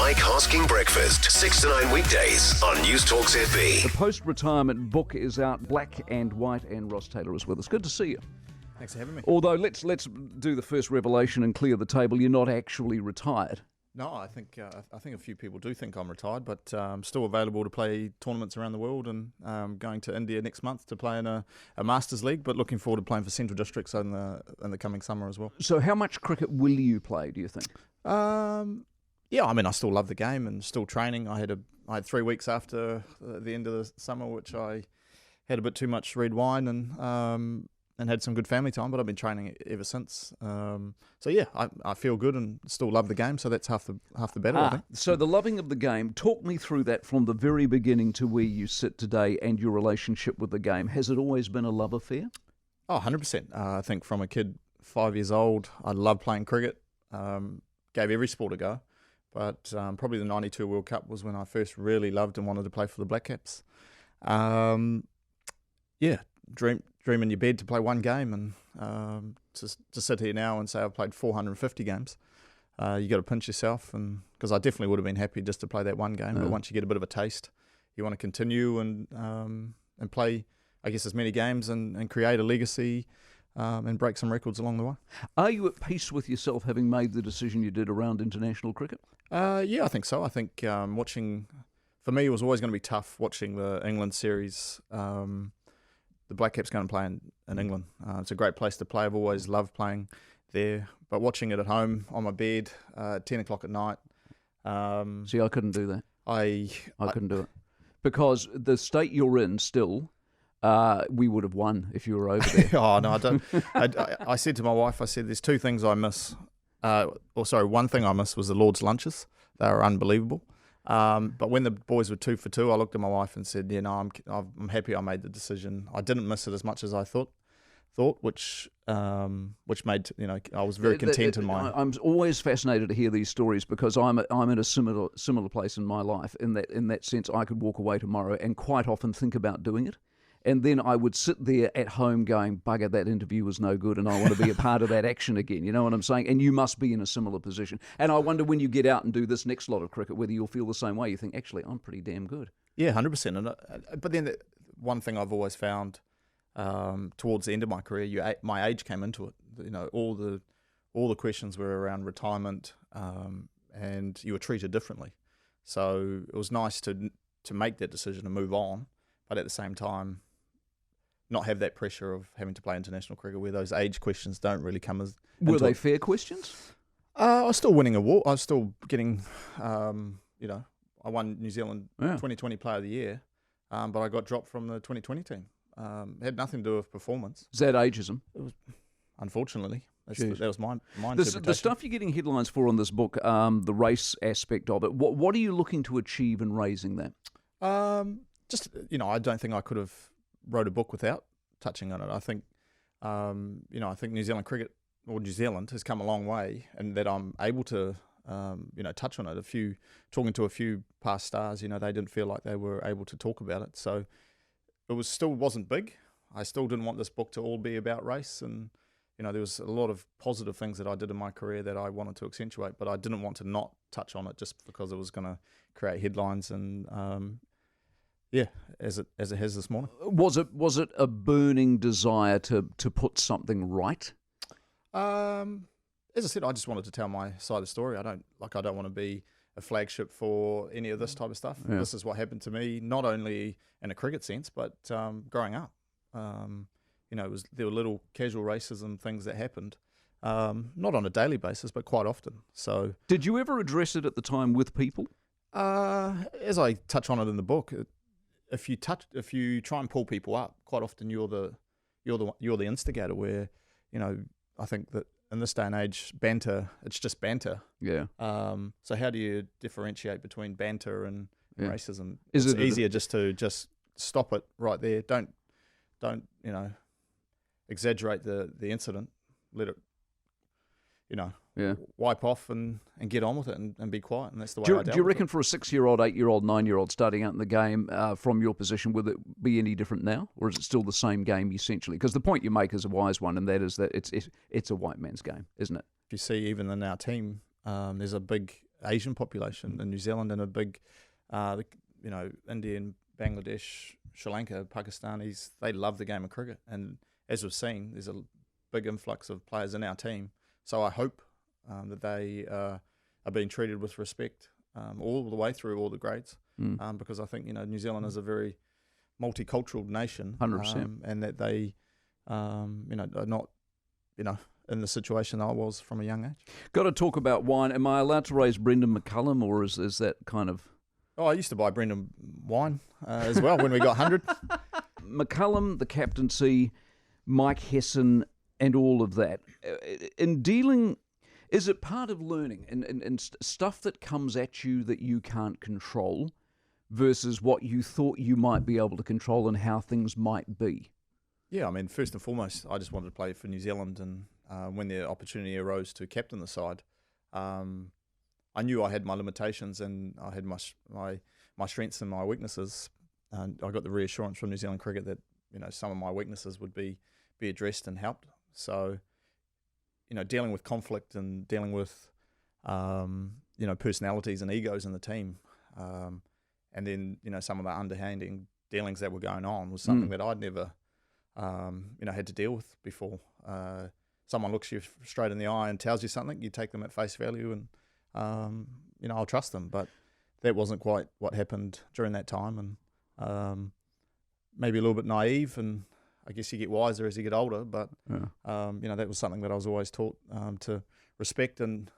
Mike Hosking Breakfast, 6 to 9 weekdays on Newstalk ZB. The post-retirement book is out, Black and White, and Ross Taylor is with us. Good to see you. Thanks for having me. Although, let's do the first revelation and clear the table. You're not actually retired. No, I think a few people do think I'm retired, but I'm still available to play tournaments around the world, and going to India next month to play in a Masters League, but looking forward to playing for Central Districts in the coming summer as well. So how much cricket will you play, do you think? Yeah, I mean, I still love the game and still training. I had 3 weeks after the end of the summer, which I had a bit too much red wine and had some good family time, but I've been training ever since. So yeah, I feel good and still love the game. So that's half the battle, I think. So the loving of the game, talk me through that from the very beginning to where you sit today and your relationship with the game. Has it always been a love affair? Oh, 100%. I think from a kid 5 years old, I loved playing cricket. Gave every sport a go. But probably the 92 World Cup was when I first really loved and wanted to play for the Black Caps. Yeah, dream in your bed to play one game, and to sit here now and say I've played 450 games, you got to pinch yourself, and because I definitely would have been happy just to play that one game. But once you get a bit of a taste, you want to continue and play, I guess, as many games and create a legacy and break some records along the way. Are you at peace with yourself having made the decision you did around international cricket? Yeah, I think so. I think watching, for me, it was always going to be tough watching the England series. The Black Caps going to play in England. It's a great place to play. I've always loved playing there. But watching it at home on my bed at 10 o'clock at night. See, I couldn't do that. I couldn't do it. Because the state you're in still, we would have won if you were over there. Oh, no, I don't. I said to my wife, I said, there's two things I miss. One thing I miss was the Lord's lunches. They were unbelievable. But when the boys were 2 for 2, I looked at my wife and said, "Yeah, no, I'm happy I made the decision. I didn't miss it as much as I thought, which made, I was very content in my." I'm always fascinated to hear these stories because I'm in a similar place in my life. In that sense, I could walk away tomorrow and quite often think about doing it. And then I would sit there at home going, bugger, that interview was no good and I want to be a part of that action again. You know what I'm saying? And you must be in a similar position. And I wonder when you get out and do this next lot of cricket, whether you'll feel the same way. You think, actually, I'm pretty damn good. Yeah, 100%. But then one thing I've always found towards the end of my career, my age came into it. All the questions were around retirement, and you were treated differently. So it was nice to make that decision and move on, but at the same time, not have that pressure of having to play international cricket where those age questions don't really come as... Were they fair questions? I was still winning awards. I was still getting, I won New Zealand 2020 Player of the Year, but I got dropped from the 2020 team. It had nothing to do with performance. Is that ageism? It was, unfortunately. That was my interpretation. The stuff you're getting headlines for in this book, the race aspect of it, what are you looking to achieve in raising that? I don't think I could have wrote a book without touching on it. I think, I think New Zealand cricket, or New Zealand, has come a long way, and that I'm able to, touch on it. Talking to a few past stars, they didn't feel like they were able to talk about it. So it still wasn't big. I still didn't want this book to all be about race, and there was a lot of positive things that I did in my career that I wanted to accentuate, but I didn't want to not touch on it just because it was going to create headlines and. As it has this morning. Was it a burning desire to put something right? As I said, I just wanted to tell my side of the story. I don't want to be a flagship for any of this type of stuff. Yeah. This is what happened to me, not only in a cricket sense, but growing up. There were little casual racism things that happened, not on a daily basis, but quite often. So, did you ever address it at the time with people? As I touch on it in the book. If you try and pull people up, quite often you're the instigator. Where, I think that in this day and age, it's just banter. Yeah. So how do you differentiate between banter and racism? It's easier just to stop it right there. Don't exaggerate the incident. Let it, wipe off and get on with it and be quiet. And that's the way I dealt with it. Do you reckon for a 6-year-old, 8-year-old, 9-year-old starting out in the game, from your position, would it be any different now? Or is it still the same game essentially? Because the point you make is a wise one, and that is that it's a white man's game, isn't it? If you see even in our team, there's a big Asian population in New Zealand, and a big, Indian, Bangladesh, Sri Lanka, Pakistanis, they love the game of cricket. And as we've seen, there's a big influx of players in our team. So I hope that they are being treated with respect all the way through all the grades, because I think, New Zealand is a very multicultural nation, 100%. and that they, are not, in the situation I was from a young age. Got to talk about wine. Am I allowed to raise Brendan McCullum, or is that kind of... Oh, I used to buy Brendan wine as well when we got 100. McCullum, the captaincy, Mike Hesson, and all of that. In dealing, is it part of learning and stuff that comes at you that you can't control versus what you thought you might be able to control and how things might be? Yeah, I mean, first and foremost, I just wanted to play for New Zealand, and when the opportunity arose to captain the side, I knew I had my limitations and I had my strengths and my weaknesses, and I got the reassurance from New Zealand Cricket that some of my weaknesses would be addressed and helped. So, dealing with conflict and dealing with personalities and egos in the team, and then some of the underhanding dealings that were going on was something that I'd never had to deal with before. Someone looks you straight in the eye and tells you something, you take them at face value, and I'll trust them. But that wasn't quite what happened during that time, and maybe a little bit naive, and I guess you get wiser as you get older. But that was something that I was always taught to respect and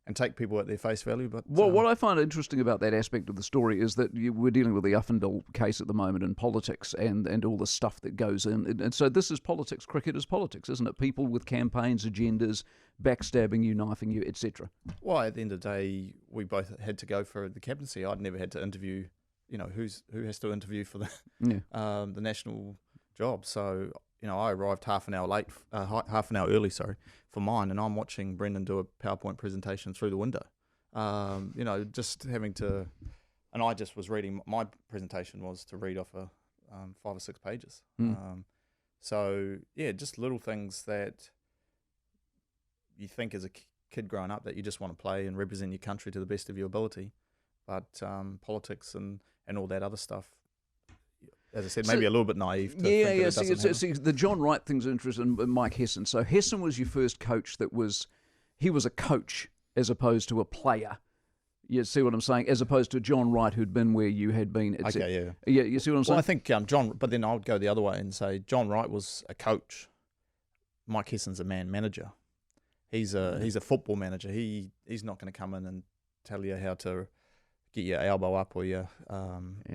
and take people at their face value. But what I find interesting about that aspect of the story is that we're dealing with the Uffindell case at the moment in politics and all the stuff that goes in. And so this is politics. Cricket is politics, isn't it? People with campaigns, agendas, backstabbing you, knifing you, etc. Well, at the end of the day, we both had to go for the captaincy. I'd never had to interview, who has to interview for the national job. So, I arrived half an hour early, for mine, and I'm watching Brendan do a PowerPoint presentation through the window. Just having to, and I just was reading, my presentation was to read off 5 or 6 pages. So, just little things that you think as a kid growing up that you just want to play and represent your country to the best of your ability. But politics and all that other stuff, as I said, maybe a little bit naive. See, the John Wright thing's interesting, and Mike Hesson. So Hesson was your first coach he was a coach as opposed to a player. You see what I'm saying? As opposed to John Wright, who'd been where you had been. Okay, yeah. Yeah, you see what I'm saying? Well, I think John, but then I would go the other way and say John Wright was a coach. Mike Hesson's a man manager. He's a football manager. He's not going to come in and tell you how to get your elbow up or your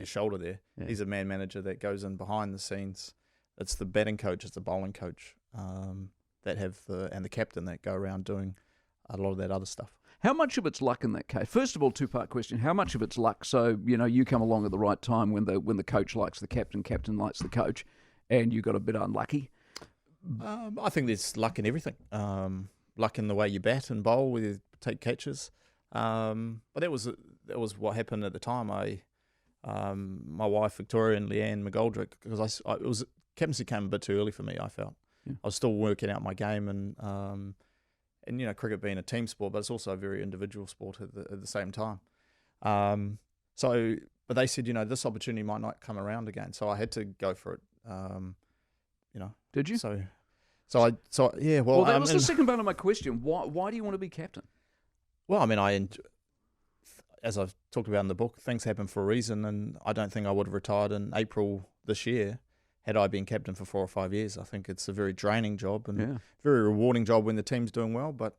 shoulder there. Yeah. He's a man manager that goes in behind the scenes. It's the batting coach, it's the bowling coach that have and the captain that go around doing a lot of that other stuff. How much of it's luck in that case? First of all, 2-part question. How much of it's luck? So, you come along at the right time when the coach likes the captain likes the coach, and you got a bit unlucky? I think there's luck in everything. Luck in the way you bat and bowl, whether you take catches. But that was what happened at the time. My wife Victoria and Leanne McGoldrick, because captaincy came a bit too early for me. I felt I was still working out my game, and cricket being a team sport, but it's also a very individual sport at the same time. But they said this opportunity might not come around again, so I had to go for it. Did you? Yeah. Well, that was the second part of my question. Why do you want to be captain? Well, I mean, as I've talked about in the book, things happen for a reason, and I don't think I would have retired in April this year had I been captain for 4 or 5 years. I think it's a very draining job and very rewarding job when the team's doing well. But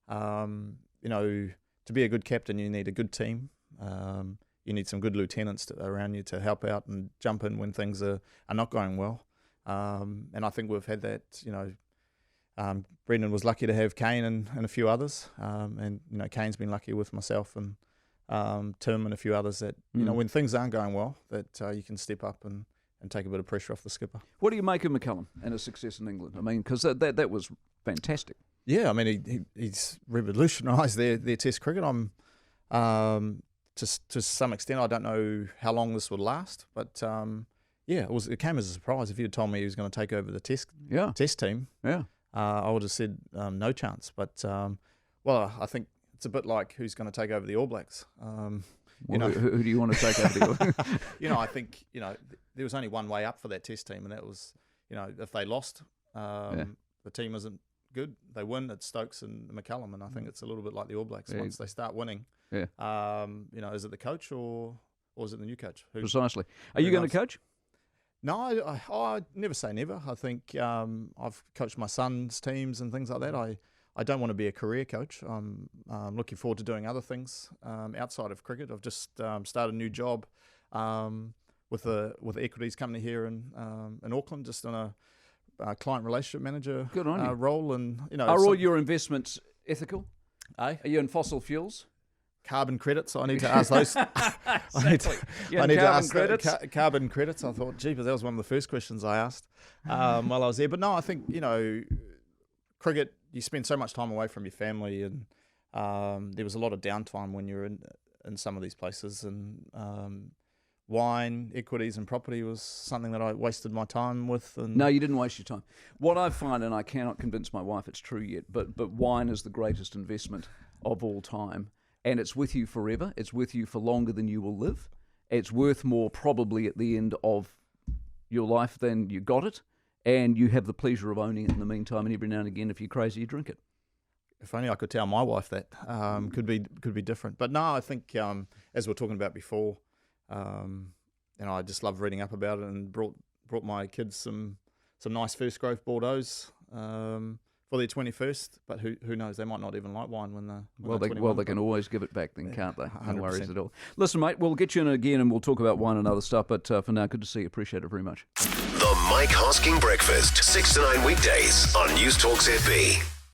to be a good captain, you need a good team. You need some good lieutenants around you to help out and jump in when things are not going well. And I think we've had that. Brendan was lucky to have Kane and a few others, and Kane's been lucky with myself and Tim and a few others that when things aren't going well, that you can step up and take a bit of pressure off the skipper. What do you make of McCullum and his success in England? I mean, because that was fantastic. Yeah, I mean he's revolutionised their Test cricket. To some extent, I don't know how long this would last, but it came as a surprise. If you had told me he was going to take over the Test team, I would have said no chance. But I think it's a bit like who's going to take over the All Blacks. Who do you want to take over the All Blacks? I think there was only one way up for that Test team, and that was if they lost, the team isn't good. They win. It's Stokes and McCallum, and I think it's a little bit like the All Blacks. Once they start winning, is it the coach or is it the new coach? Precisely. Are you going to coach? No, I never say never. I think I've coached my son's teams and things like that. I don't want to be a career coach. I'm looking forward to doing other things outside of cricket. I've just started a new job with the equities company here in Auckland, just on a client relationship manager role. And are all your investments ethical? Are you in fossil fuels? Carbon credits. I need to ask those. Exactly. I need to ask credits. Carbon credits. I thought, gee, but that was one of the first questions I asked while I was there. But no, I think cricket. You spend so much time away from your family, and there was a lot of downtime when you're in some of these places. And wine, equities, and property was something that I wasted my time with. And no, you didn't waste your time. What I find, and I cannot convince my wife it's true yet, but wine is the greatest investment of all time. And it's with you forever. It's with you for longer than you will live. It's worth more probably at the end of your life than you got it. And you have the pleasure of owning it in the meantime. And every now and again, if you're crazy, you drink it. If only I could tell my wife that. Could be different. But no, I think as we were talking about before, I just love reading up about it, and brought my kids some nice first growth Bordeaux's for their 21st, but who knows? They might not even like wine when they're 21. They can always give it back then, can't they? 100%. No worries at all. Listen, mate, we'll get you in again and we'll talk about wine and other stuff, but for now, good to see you. Appreciate it very much. The Mike Hosking Breakfast, 6 to 9 weekdays on Newstalk ZB.